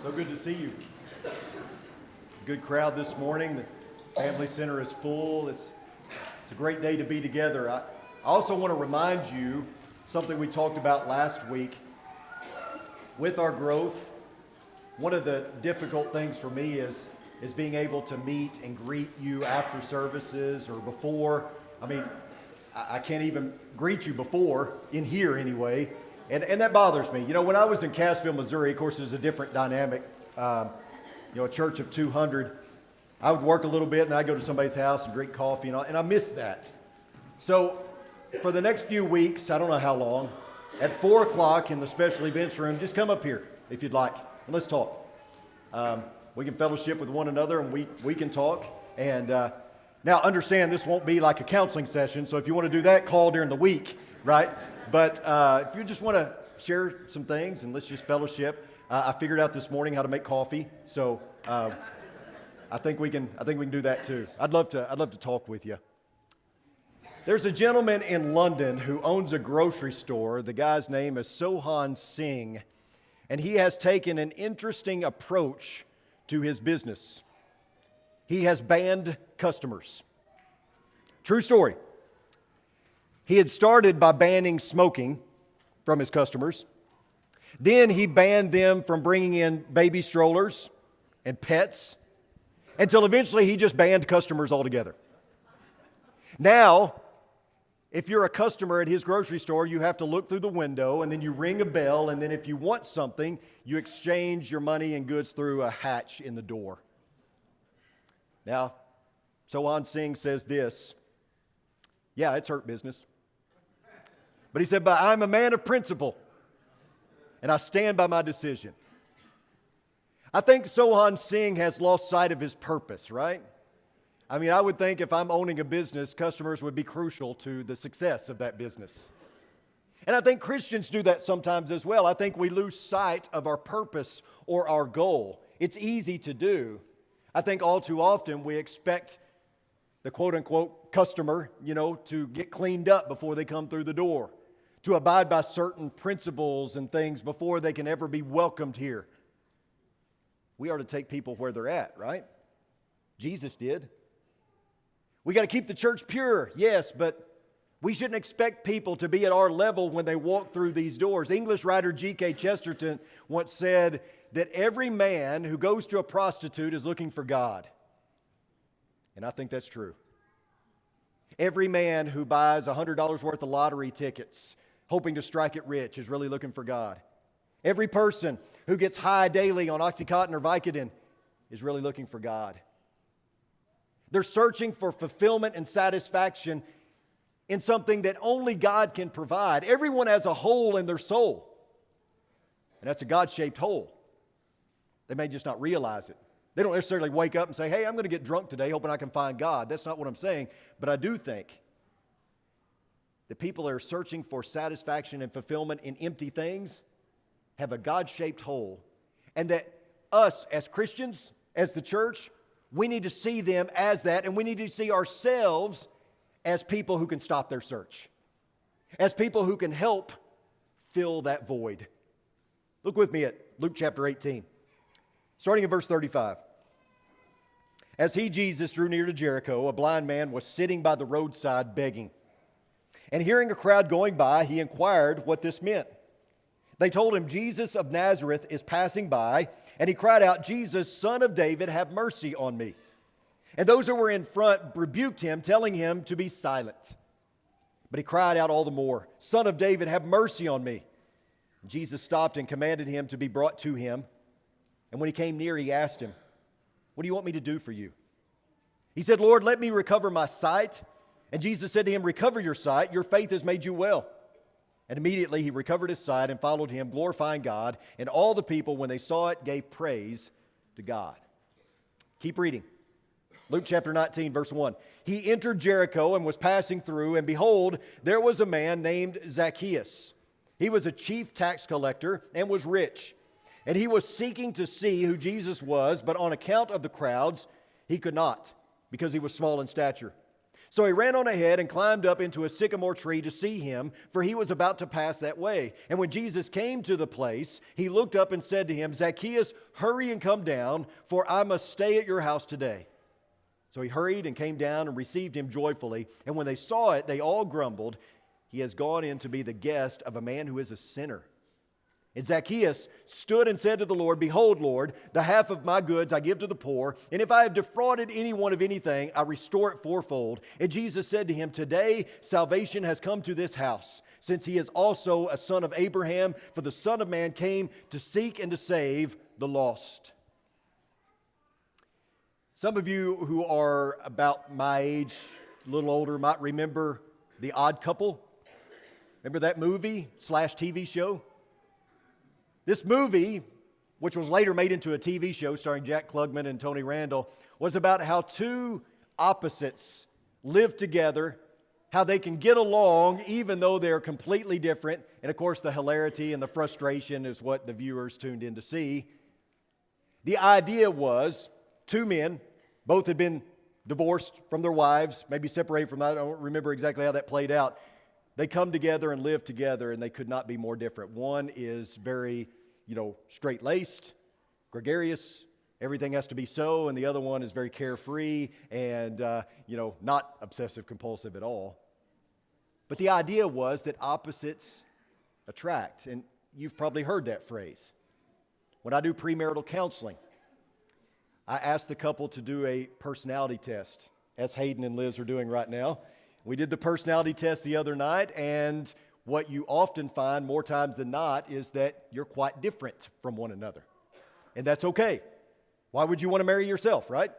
So good to see you. Good crowd this morning. The Family Center is full. It's a great day to be together. I also want to remind you something we talked about last week. With our growth, one of the difficult things for me is being able to meet and greet you after services or before. I can't even greet you before, in here anyway, and that bothers me. You know, when I was in Cassville, Missouri, of course, there's a different dynamic. A church of 200, I would work a little bit and I'd go to somebody's house and drink coffee, and I miss that. So for the next few weeks, I don't know how long, at 4 o'clock in the special events room, just come up here if you'd like, and let's talk. We can fellowship with one another, and we can talk. And now, understand, this won't be like a counseling session, so if you want to do that, call during the week, right? But if you just want to share some things and let's just fellowship, I figured out this morning how to make coffee, so I think we can do that too. I'd love to talk with you. There's a gentleman in London who owns a grocery store. The guy's name is Sohan Singh, and he has taken an interesting approach to his business. He has banned customers. True story. He had started by banning smoking from his customers. Then he banned them from bringing in baby strollers and pets, until eventually he just banned customers altogether. Now, if you're a customer at his grocery store, you have to look through the window, and then you ring a bell, and then if you want something, you exchange your money and goods through a hatch in the door. Now, Sohan Singh says this, yeah, it's hurt business. But he said, but I'm a man of principle, and I stand by my decision. I think Sohan Singh has lost sight of his purpose, right? I mean, I would think if I'm owning a business, customers would be crucial to the success of that business. And I think Christians do that sometimes as well. I think we lose sight of our purpose or our goal. It's easy to do. I think all too often we expect the quote-unquote customer, to get cleaned up before they come through the door, to abide by certain principles and things before they can ever be welcomed here. We are to take people where they're at, right? Jesus did. We got to keep the church pure, yes, but we shouldn't expect people to be at our level when they walk through these doors. English writer G.K. Chesterton once said that every man who goes to a prostitute is looking for God. And I think that's true. Every man who buys $100 worth of lottery tickets hoping to strike it rich is really looking for God. Every person who gets high daily on Oxycontin or Vicodin is really looking for God. They're searching for fulfillment and satisfaction in something that only God can provide. Everyone has a hole in their soul, and that's a God-shaped hole. They may just not realize it. They don't necessarily wake up and say, hey, I'm going to get drunk today hoping I can find God. That's not what I'm saying, but I do think that people that are searching for satisfaction and fulfillment in empty things have a God-shaped hole, and that us as Christians, as the church, we need to see them as that, and we need to see ourselves as people who can stop their search, as people who can help fill that void. Look with me at Luke chapter 18, starting in verse 35. As he, Jesus, drew near to Jericho, a blind man was sitting by the roadside begging. And hearing a crowd going by, he inquired what this meant. They told him, Jesus of Nazareth is passing by, and he cried out, Jesus, Son of David, have mercy on me. And those who were in front rebuked him, telling him to be silent. But he cried out all the more, Son of David, have mercy on me. Jesus stopped and commanded him to be brought to him. And when he came near, he asked him, what do you want me to do for you? He said, Lord, let me recover my sight. And Jesus said to him, recover your sight, your faith has made you well. And immediately he recovered his sight and followed him, glorifying God. And all the people, when they saw it, gave praise to God. Keep reading. Luke chapter 19, verse 1. He entered Jericho and was passing through, and behold, there was a man named Zacchaeus. He was a chief tax collector and was rich. And he was seeking to see who Jesus was, but on account of the crowds, he could not, because he was small in stature. So he ran on ahead and climbed up into a sycamore tree to see him, for he was about to pass that way. And when Jesus came to the place, he looked up and said to him, Zacchaeus, hurry and come down, for I must stay at your house today. So he hurried and came down and received him joyfully. And when they saw it, they all grumbled, he has gone in to be the guest of a man who is a sinner. And Zacchaeus stood and said to the Lord, Behold, Lord, the half of my goods I give to the poor, and if I have defrauded anyone of anything, I restore it fourfold. And Jesus said to him, Today salvation has come to this house, since he is also a son of Abraham, for the Son of Man came to seek and to save the lost. Some of you who are about my age, a little older, might remember The Odd Couple. Remember that movie / TV show? This movie, which was later made into a TV show starring Jack Klugman and Tony Randall, was about how two opposites live together, how they can get along even though they're completely different. And of course, the hilarity and the frustration is what the viewers tuned in to see. The idea was two men, both had been divorced from their wives, maybe separated from that. I don't remember exactly how that played out. They come together and live together, and they could not be more different. One is very, straight-laced, gregarious, everything has to be so, and the other one is very carefree and, not obsessive-compulsive at all. But the idea was that opposites attract, and you've probably heard that phrase. When I do premarital counseling, I ask the couple to do a personality test, as Hayden and Liz are doing right now. We did the personality test the other night, and what you often find more times than not is that you're quite different from one another. And that's okay. Why would you want to marry yourself, right?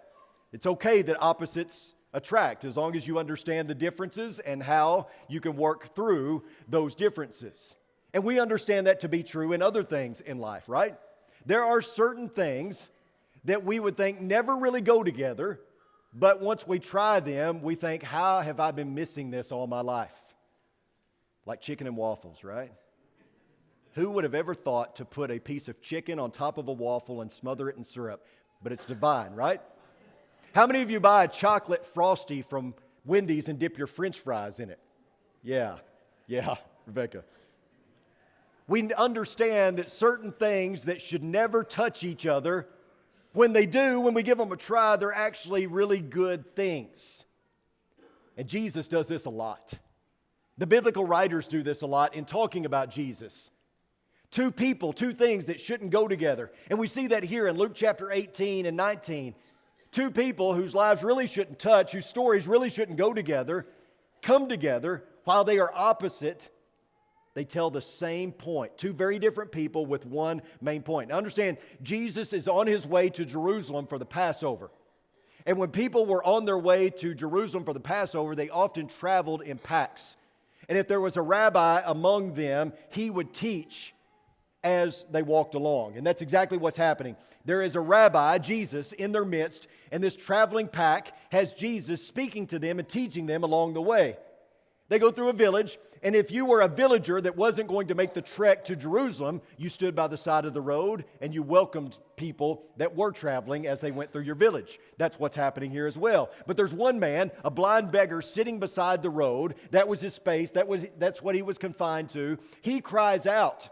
It's okay that opposites attract as long as you understand the differences and how you can work through those differences. And we understand that to be true in other things in life, right? There are certain things that we would think never really go together, but once we try them, we think, how have I been missing this all my life? Like chicken and waffles, right? Who would have ever thought to put a piece of chicken on top of a waffle and smother it in syrup? But it's divine, right? How many of you buy a chocolate Frosty from Wendy's and dip your French fries in it? Yeah, Rebecca. We understand that certain things that should never touch each other, when they do, when we give them a try, they're actually really good things. And Jesus does this a lot. The biblical writers do this a lot in talking about Jesus. Two people, two things that shouldn't go together. And we see that here in Luke chapter 18 and 19. Two people whose lives really shouldn't touch, whose stories really shouldn't go together, come together while they are opposite. They tell the same point. Two very different people with one main point. Now understand, Jesus is on his way to Jerusalem for the Passover. And when people were on their way to Jerusalem for the Passover, they often traveled in packs. And if there was a rabbi among them, he would teach as they walked along. And that's exactly what's happening. There is a rabbi, Jesus, in their midst, and this traveling pack has Jesus speaking to them and teaching them along the way. They go through a village, and if you were a villager that wasn't going to make the trek to Jerusalem, you stood by the side of the road and you welcomed people that were traveling as they went through your village. That's what's happening here as well. But there's one man, a blind beggar, sitting beside the road. That was his space. That's what he was confined to. He cries out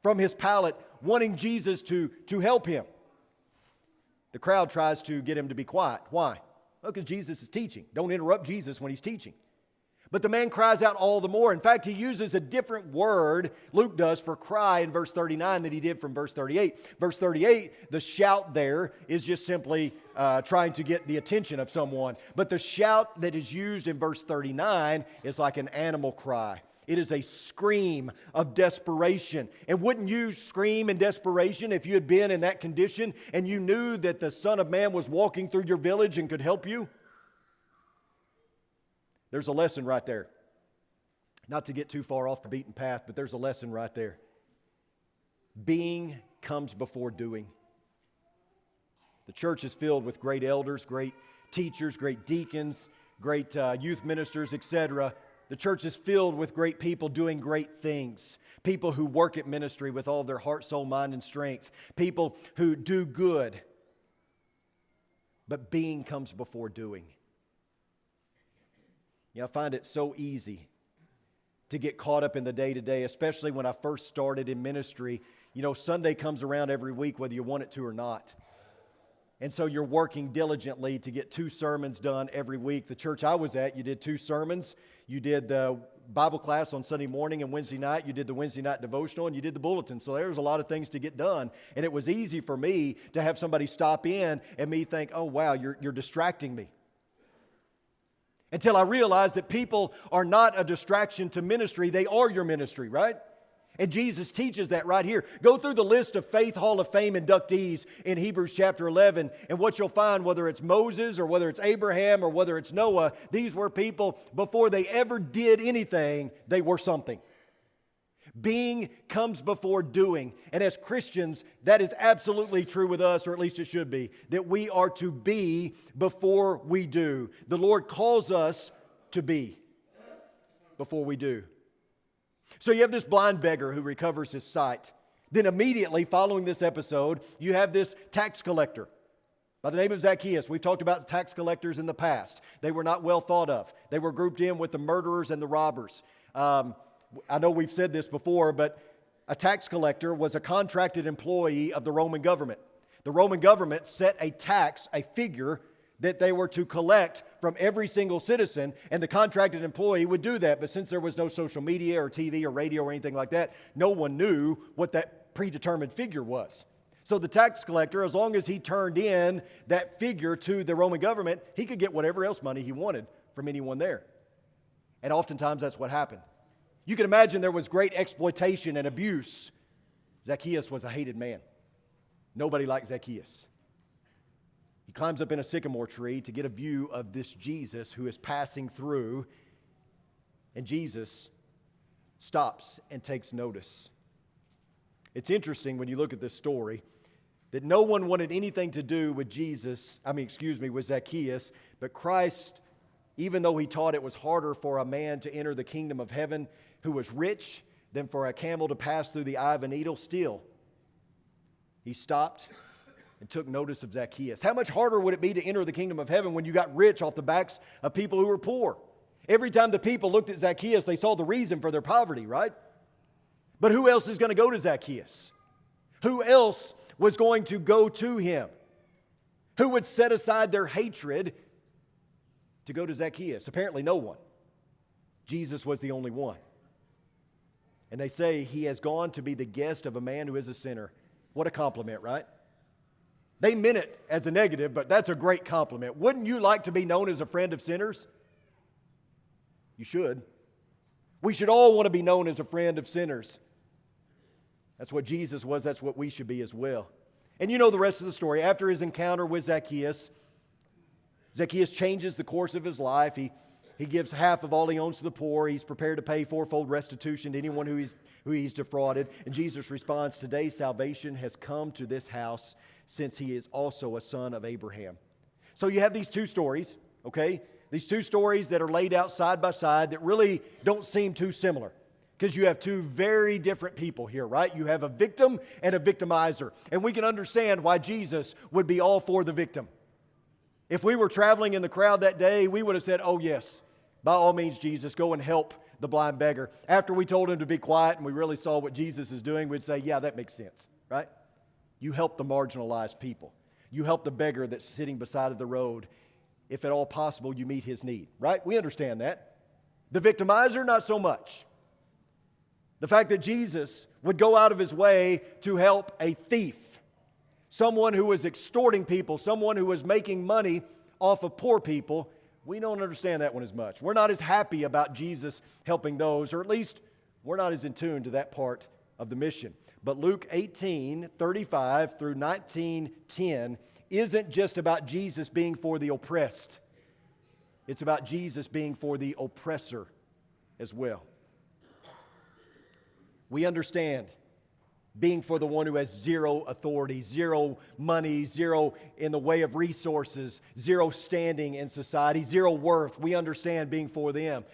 from his pallet, wanting Jesus to help him. The crowd tries to get him to be quiet. Why? Well, because Jesus is teaching. Don't interrupt Jesus when he's teaching. But the man cries out all the more. In fact, he uses a different word, Luke does, for cry in verse 39 than he did from verse 38. Verse 38, the shout there is just simply trying to get the attention of someone. But the shout that is used in verse 39 is like an animal cry. It is a scream of desperation. And wouldn't you scream in desperation if you had been in that condition and you knew that the Son of Man was walking through your village and could help you? There's a lesson right there. Not to get too far off the beaten path, but there's a lesson right there. Being comes before doing. The church is filled with great elders, great teachers, great deacons, great youth ministers, etc. The church is filled with great people doing great things. People who work at ministry with all their heart, soul, mind, and strength. People who do good. But being comes before doing. I find it so easy to get caught up in the day-to-day, especially when I first started in ministry. Sunday comes around every week whether you want it to or not. And so you're working diligently to get 2 sermons done every week. The church I was at, you did 2 sermons. You did the Bible class on Sunday morning and Wednesday night. You did the Wednesday night devotional, and you did the bulletin. So there was a lot of things to get done. And it was easy for me to have somebody stop in and me think, oh, wow, you're distracting me. Until I realized that people are not a distraction to ministry. They are your ministry, right? And Jesus teaches that right here. Go through the list of Faith Hall of Fame inductees in Hebrews chapter 11, and what you'll find, whether it's Moses or whether it's Abraham or whether it's Noah, these were people, before they ever did anything, they were something. Being comes before doing. And as Christians, that is absolutely true with us, or at least it should be, that we are to be before we do. The Lord calls us to be before we do. So you have this blind beggar who recovers his sight. Then immediately following this episode, you have this tax collector by the name of Zacchaeus. We've talked about tax collectors in the past. They were not well thought of. They were grouped in with the murderers and the robbers. I know we've said this before, but a tax collector was a contracted employee of the Roman government. The Roman government set a tax, a figure, that they were to collect from every single citizen, and the contracted employee would do that. But since there was no social media or TV or radio or anything like that, no one knew what that predetermined figure was. So the tax collector, as long as he turned in that figure to the Roman government, he could get whatever else money he wanted from anyone there. And oftentimes that's what happened. You can imagine there was great exploitation and abuse. Zacchaeus was a hated man. Nobody liked Zacchaeus. He climbs up in a sycamore tree to get a view of this Jesus who is passing through. And Jesus stops and takes notice. It's interesting when you look at this story that no one wanted anything to do with with Zacchaeus, but Christ, even though he taught it was harder for a man to enter the kingdom of heaven who was rich than for a camel to pass through the eye of a needle, still, he stopped and took notice of Zacchaeus. How much harder would it be to enter the kingdom of heaven when you got rich off the backs of people who were poor? Every time the people looked at Zacchaeus, they saw the reason for their poverty, right? But who else is going to go to Zacchaeus? Who else was going to go to him? Who would set aside their hatred to go to Zacchaeus? Apparently no one. Jesus was the only one. And they say he has gone to be the guest of a man who is a sinner. What a compliment, right? They meant it as a negative, but that's a great compliment. Wouldn't you like to be known as a friend of sinners? You should. We should all want to be known as a friend of sinners. That's what Jesus was. That's what we should be as well. And you know the rest of the story. After his encounter with Zacchaeus, Zacchaeus changes the course of his life. He gives half of all he owns to the poor. He's prepared to pay 4-fold restitution to anyone who he's defrauded. And Jesus responds, "Today salvation has come to this house, since he is also a son of Abraham." So you have these 2 stories, okay? These 2 stories that are laid out side by side that really don't seem too similar, because you have 2 very different people here, right? You have a victim and a victimizer. And we can understand why Jesus would be all for the victim. If we were traveling in the crowd that day, we would have said, "Oh yes, by all means, Jesus, go and help the blind beggar." After we told him to be quiet and we really saw what Jesus is doing, we'd say, "Yeah, that makes sense," right? You help the marginalized people. You help the beggar that's sitting beside the road. If at all possible, you meet his need, right? We understand that. The victimizer, not so much. The fact that Jesus would go out of his way to help a thief, someone who was extorting people, someone who was making money off of poor people, we don't understand that one as much. We're not as happy about Jesus helping those, or at least we're not as in tune to that part of the mission. But Luke 18:35 through 19:10 isn't just about Jesus being for the oppressed. It's about Jesus being for the oppressor as well. We understand being for the one who has zero authority, zero money, zero in the way of resources, zero standing in society, zero worth. We understand being for them.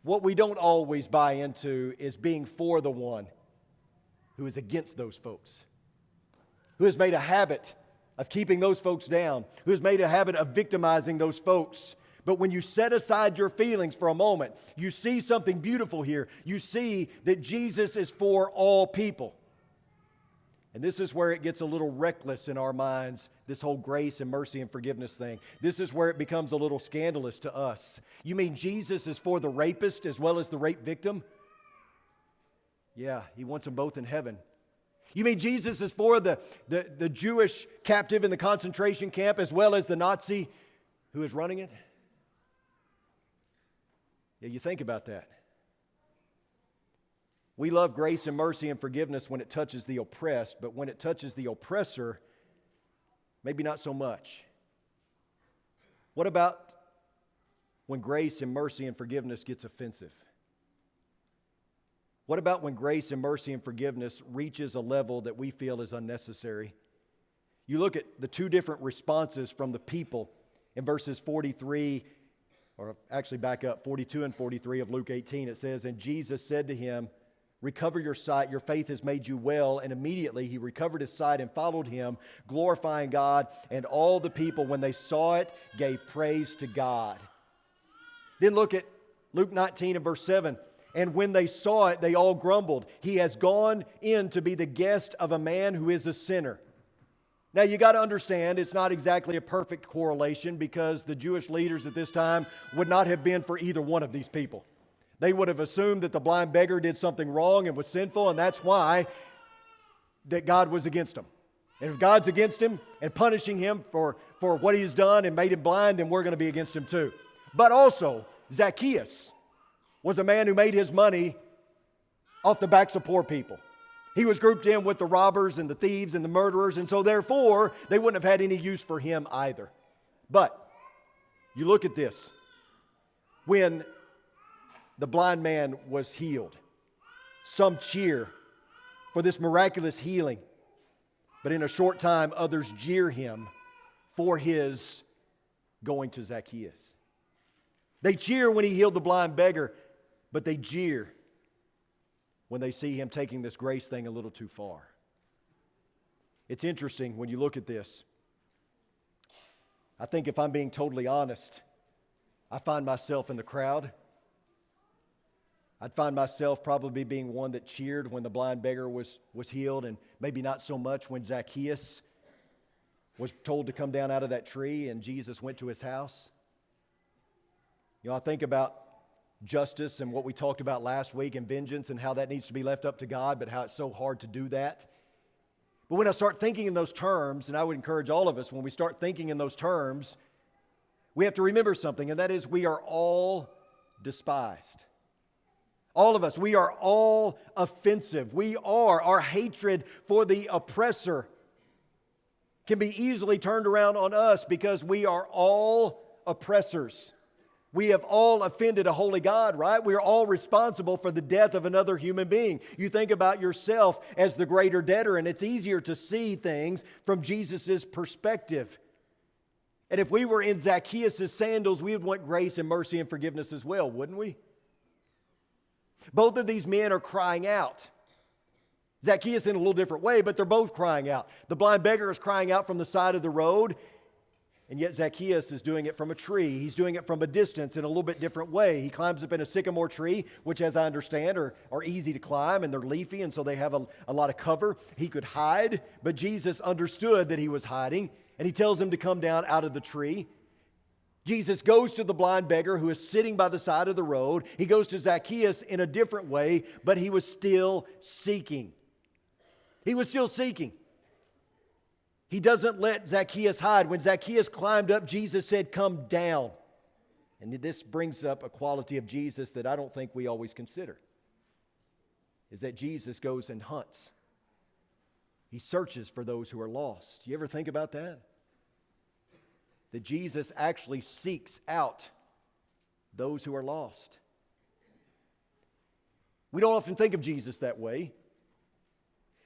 What we don't always buy into is being for the one who is against those folks, who has made a habit of keeping those folks down, who has made a habit of victimizing those folks But when you set aside your feelings for a moment, you see something beautiful here. You see that Jesus is for all people. And this is where it gets a little reckless in our minds, this whole grace and mercy and forgiveness thing. This is where it becomes a little scandalous to us. You mean Jesus is for the rapist as well as the rape victim? Yeah, he wants them both in heaven. You mean Jesus is for the Jewish captive in the concentration camp as well as the Nazi who is running it? Yeah, you think about that. We love grace and mercy and forgiveness when it touches the oppressed, but when it touches the oppressor, maybe not so much. What about when grace and mercy and forgiveness gets offensive? What about when grace and mercy and forgiveness reaches a level that we feel is unnecessary? You look at the two different responses from the people in verses 43, or actually back up, 42 and 43 of Luke 18. It says, "And Jesus said to him, 'Recover your sight, your faith has made you well.' And immediately he recovered his sight and followed him, glorifying God. And all the people, when they saw it, gave praise to God." Then look at Luke 19 and verse 7. "And when they saw it, they all grumbled. 'He has gone in to be the guest of a man who is a sinner.'" Now you got to understand, it's not exactly a perfect correlation because the Jewish leaders at this time would not have been for either one of these people. They would have assumed that the blind beggar did something wrong and was sinful, and that's why that God was against him. And if God's against him and punishing him for what he's done and made him blind, then we're going to be against him too. But also, Zacchaeus was a man who made his money off the backs of poor people. He was grouped in with the robbers and the thieves and the murderers, and so therefore, they wouldn't have had any use for him either. But you look at this. When the blind man was healed, some cheer for this miraculous healing, but in a short time, others jeer him for his going to Zacchaeus. They cheer when he healed the blind beggar, but they jeer when they see him taking this grace thing a little too far. It's interesting when you look at this. I think if I'm being totally honest, I find myself in the crowd. I'd find myself probably being one that cheered when the blind beggar was healed, and maybe not so much when Zacchaeus was told to come down out of that tree and Jesus went to his house. You know, I think about justice and what we talked about last week and vengeance and how that needs to be left up to God, but how it's so hard to do that. But when I start thinking in those terms, and I would encourage all of us, when we start thinking in those terms, we have to remember something, and that is we are all despised. All of us, we are all offensive. Our hatred for the oppressor can be easily turned around on us because we are all oppressors. We have all offended a holy God, right? We are all responsible for the death of another human being. You think about yourself as the greater debtor, and it's easier to see things from Jesus' perspective. And if we were in Zacchaeus' sandals, we would want grace and mercy and forgiveness as well, wouldn't we? Both of these men are crying out. Zacchaeus in a little different way, but they're both crying out. The blind beggar is crying out from the side of the road, and yet Zacchaeus is doing it from a tree. He's doing it from a distance in a little bit different way. He climbs up in a sycamore tree, which as I understand are easy to climb, and they're leafy, and so they have a lot of cover. He could hide, but Jesus understood that he was hiding, and he tells him to come down out of the tree. Jesus goes to the blind beggar who is sitting by the side of the road. He goes to Zacchaeus in a different way, but he was still seeking. He was still seeking. He doesn't let Zacchaeus hide. When Zacchaeus climbed up, Jesus said, "Come down." And this brings up a quality of Jesus that I don't think we always consider, is that Jesus goes and hunts. He searches for those who are lost. You ever think about that? That Jesus actually seeks out those who are lost. We don't often think of Jesus that way.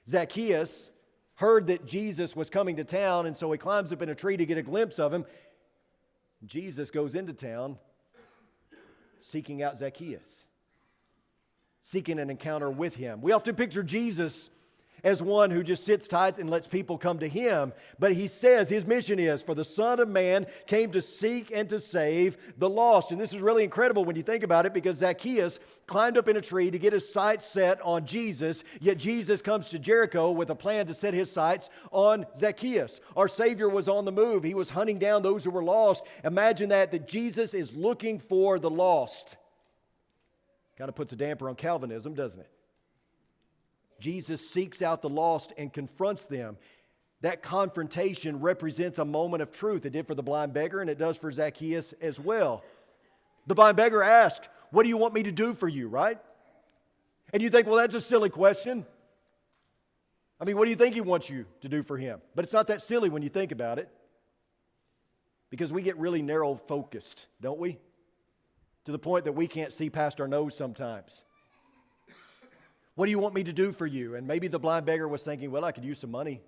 Zacchaeus heard that Jesus was coming to town, and so he climbs up in a tree to get a glimpse of him. Jesus goes into town seeking out Zacchaeus, seeking an encounter with him. We often picture Jesus as one who just sits tight and lets people come to him. But he says his mission is, for the Son of Man came to seek and to save the lost. And this is really incredible when you think about it, because Zacchaeus climbed up in a tree to get his sights set on Jesus, yet Jesus comes to Jericho with a plan to set his sights on Zacchaeus. Our Savior was on the move. He was hunting down those who were lost. Imagine that Jesus is looking for the lost. Kind of puts a damper on Calvinism, doesn't it? Jesus seeks out the lost and confronts them. That confrontation represents a moment of truth. It did for the blind beggar, and it does for Zacchaeus as well. The blind beggar asked, "What do you want me to do for you?" Right? And you think, well, that's a silly question. I mean, what do you think he wants you to do for him? But it's not that silly when you think about it, because we get really narrow-focused, don't we? To the point that we can't see past our nose sometimes. What do you want me to do for you? And maybe the blind beggar was thinking, well, I could use some money.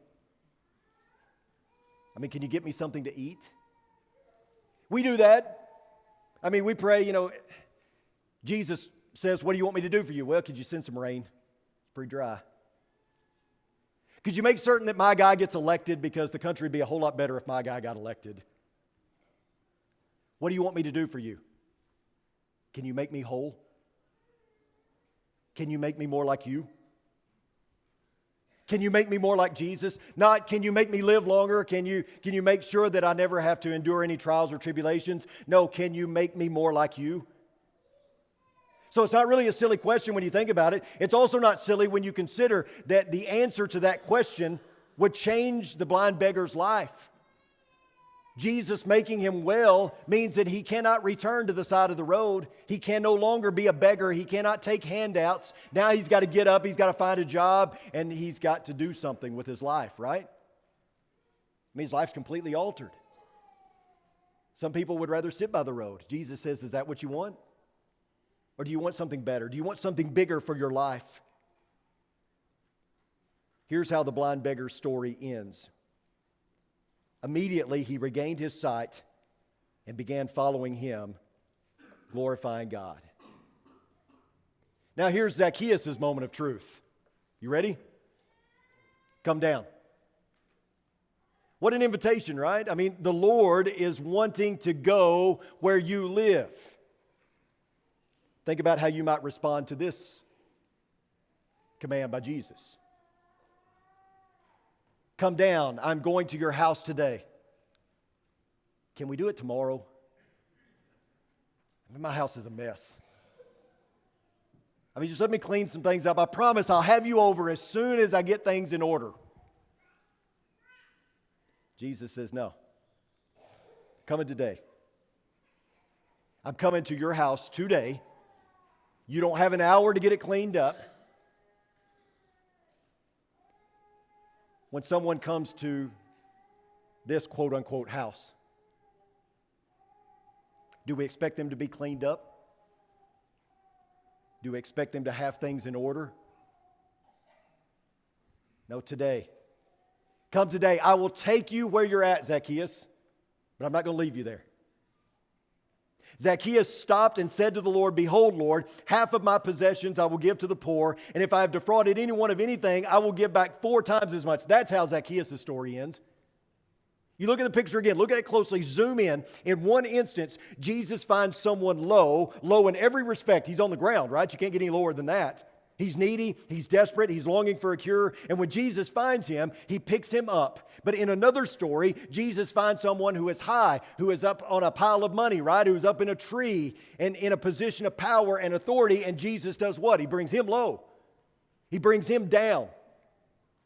I mean, can you get me something to eat? We do that. I mean, we pray, Jesus says, what do you want me to do for you? Well, could you send some rain? It's pretty dry. Could you make certain that my guy gets elected, because the country would be a whole lot better if my guy got elected? What do you want me to do for you? Can you make me whole? Can you make me more like you? Can you make me more like Jesus? Not, can you make me live longer? Can you make sure that I never have to endure any trials or tribulations? No, can you make me more like you? So it's not really a silly question when you think about it. It's also not silly when you consider that the answer to that question would change the blind beggar's life. Jesus making him well means that he cannot return to the side of the road. He can no longer be a beggar. He cannot take handouts. Now he's got to get up, he's got to find a job, and he's got to do something with his life, right? I mean, his life's completely altered. Some people would rather sit by the road. Jesus says, is that what you want? Or do you want something better? Do you want something bigger for your life? Here's how the blind beggar's story ends. Immediately, he regained his sight and began following him, glorifying God. Now, here's Zacchaeus' moment of truth. You ready? Come down. What an invitation, right? I mean, the Lord is wanting to go where you live. Think about how you might respond to this command by Jesus. Come down, I'm going to your house today. Can we do it tomorrow? I mean, my house is a mess. I mean, just let me clean some things up. I promise I'll have you over as soon as I get things in order. Jesus says, no. Coming today. I'm coming to your house today. You don't have an hour to get it cleaned up. When someone comes to this quote-unquote house, do we expect them to be cleaned up? Do we expect them to have things in order? No, today. Come today. I will take you where you're at, Zacchaeus, but I'm not going to leave you there. Zacchaeus stopped and said to the Lord, behold, Lord, half of my possessions I will give to the poor, and if I have defrauded anyone of anything, I will give back 4 times as much. That's how Zacchaeus' story ends. You look at the picture again, look at it closely, zoom in. In one instance, Jesus finds someone low in every respect. He's on the ground, right? You can't get any lower than that. He's needy, he's desperate, he's longing for a cure. And when Jesus finds him, he picks him up. But in another story, Jesus finds someone who is high, who is up on a pile of money, right? Who's up in a tree and in a position of power and authority. And Jesus does what? He brings him low. He brings him down.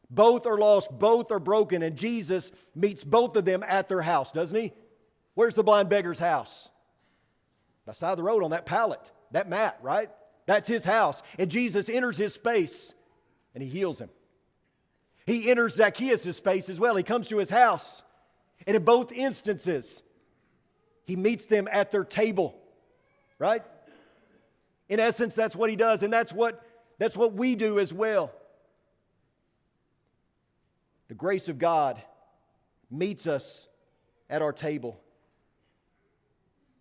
Both are lost, both are broken. And Jesus meets both of them at their house, doesn't he? Where's the blind beggar's house? By the side of the road on that pallet, that mat, right? That's his house. And Jesus enters his space and he heals him. He enters Zacchaeus' space as well. He comes to his house. And in both instances, he meets them at their table, right? In essence, that's what he does. And that's what we do as well. The grace of God meets us at our table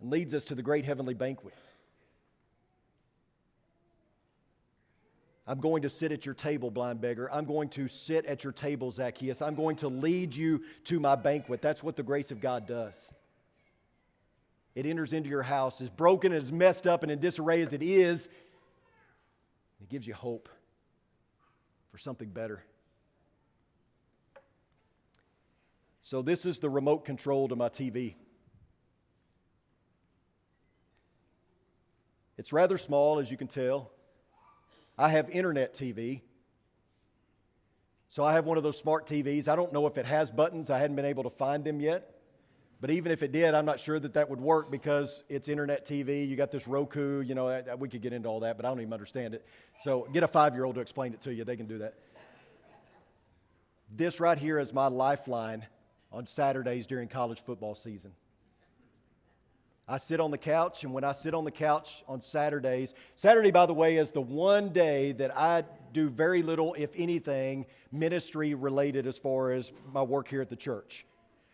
and leads us to the great heavenly banquet. I'm going to sit at your table, blind beggar. I'm going to sit at your table, Zacchaeus. I'm going to lead you to my banquet. That's what the grace of God does. It enters into your house, as broken and as messed up and in disarray as it is. It gives you hope for something better. So this is the remote control to my TV. It's rather small, as you can tell. I have internet TV. So I have one of those smart TVs. I don't know if it has buttons. I hadn't been able to find them yet. But even if it did, I'm not sure that that would work because it's internet TV. You got this Roku, we could get into all that, but I don't even understand it. So get a 5-year-old to explain it to you. They can do that. This right here is my lifeline on Saturdays during college football season. I sit on the couch, and when I sit on the couch on Saturdays, Saturday, by the way, is the one day that I do very little, if anything, ministry related as far as my work here at the church.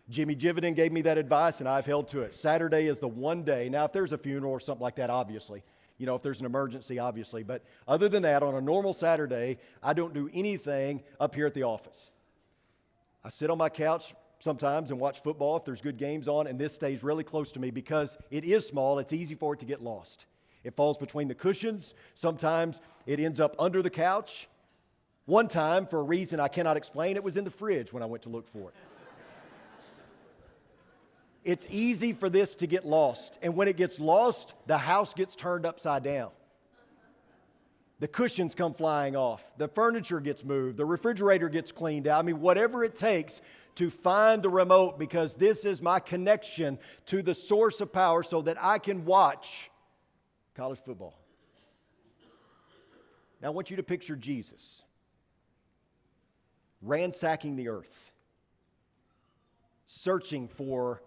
Jimmy Jividen gave me that advice, and I've held to it. Saturday is the one day. Now, if there's a funeral or something like that, obviously, if there's an emergency, obviously. But other than that, on a normal Saturday, I don't do anything up here at the office. I sit on my couch sometimes and watch football if there's good games on, and this stays really close to me because it is small. It's easy for it to get lost. It falls between the cushions. Sometimes it ends up under the couch. One time, for a reason I cannot explain, it was in the fridge when I went to look for it. It's easy for this to get lost, and when it gets lost, the house gets turned upside down. The cushions come flying off. The furniture gets moved. The refrigerator gets cleaned out. Whatever it takes to find the remote, because this is my connection to the source of power so that I can watch college football. Now, I want you to picture Jesus ransacking the earth, searching for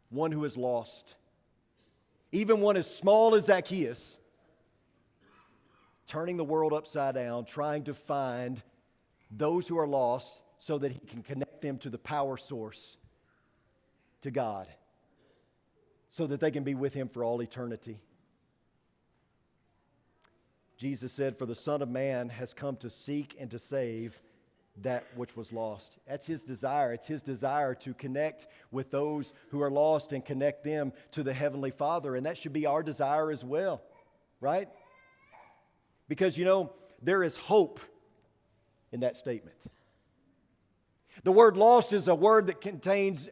one who is lost. Even one as small as Zacchaeus, turning the world upside down, trying to find those who are lost so that he can connect them to the power source, to God, so that they can be with him for all eternity. Jesus said, "For the Son of Man has come to seek and to save that which was lost." That's his desire. It's his desire to connect with those who are lost and connect them to the Heavenly Father. And that should be our desire as well, right? Because, there is hope in that statement. The word lost is a word that contains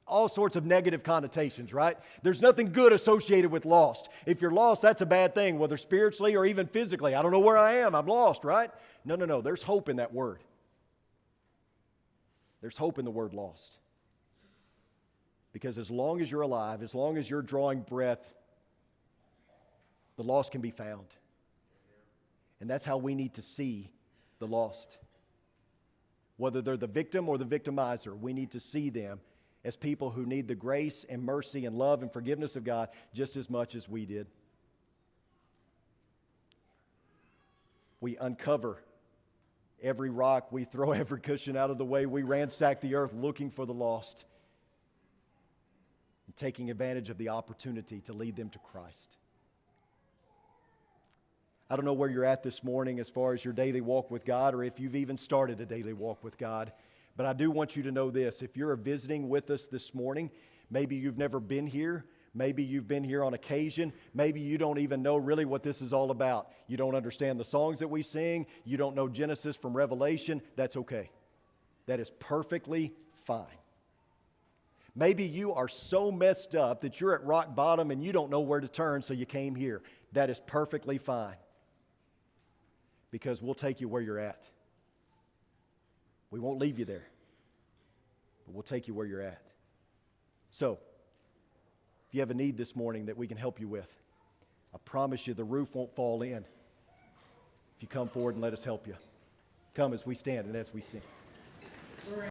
all sorts of negative connotations, right? There's nothing good associated with lost. If you're lost, that's a bad thing, whether spiritually or even physically. I don't know where I am. I'm lost, right? No. There's hope in that word. There's hope in the word lost. Because as long as you're alive, as long as you're drawing breath, the lost can be found. And that's how we need to see the lost. Whether they're the victim or the victimizer, we need to see them as people who need the grace and mercy and love and forgiveness of God just as much as we did. We uncover every rock, we throw every cushion out of the way, we ransack the earth looking for the lost and taking advantage of the opportunity to lead them to Christ. I don't know where you're at this morning as far as your daily walk with God, or if you've even started a daily walk with God. But I do want you to know this. If you're visiting with us this morning, maybe you've never been here. Maybe you've been here on occasion. Maybe you don't even know really what this is all about. You don't understand the songs that we sing. You don't know Genesis from Revelation. That's okay. That is perfectly fine. Maybe you are so messed up that you're at rock bottom and you don't know where to turn, so you came here. That is perfectly fine. Because we'll take you where you're at. We won't leave you there, but we'll take you where you're at. So, if you have a need this morning that we can help you with, I promise you the roof won't fall in if you come forward and let us help you. Come as we stand and as we sing.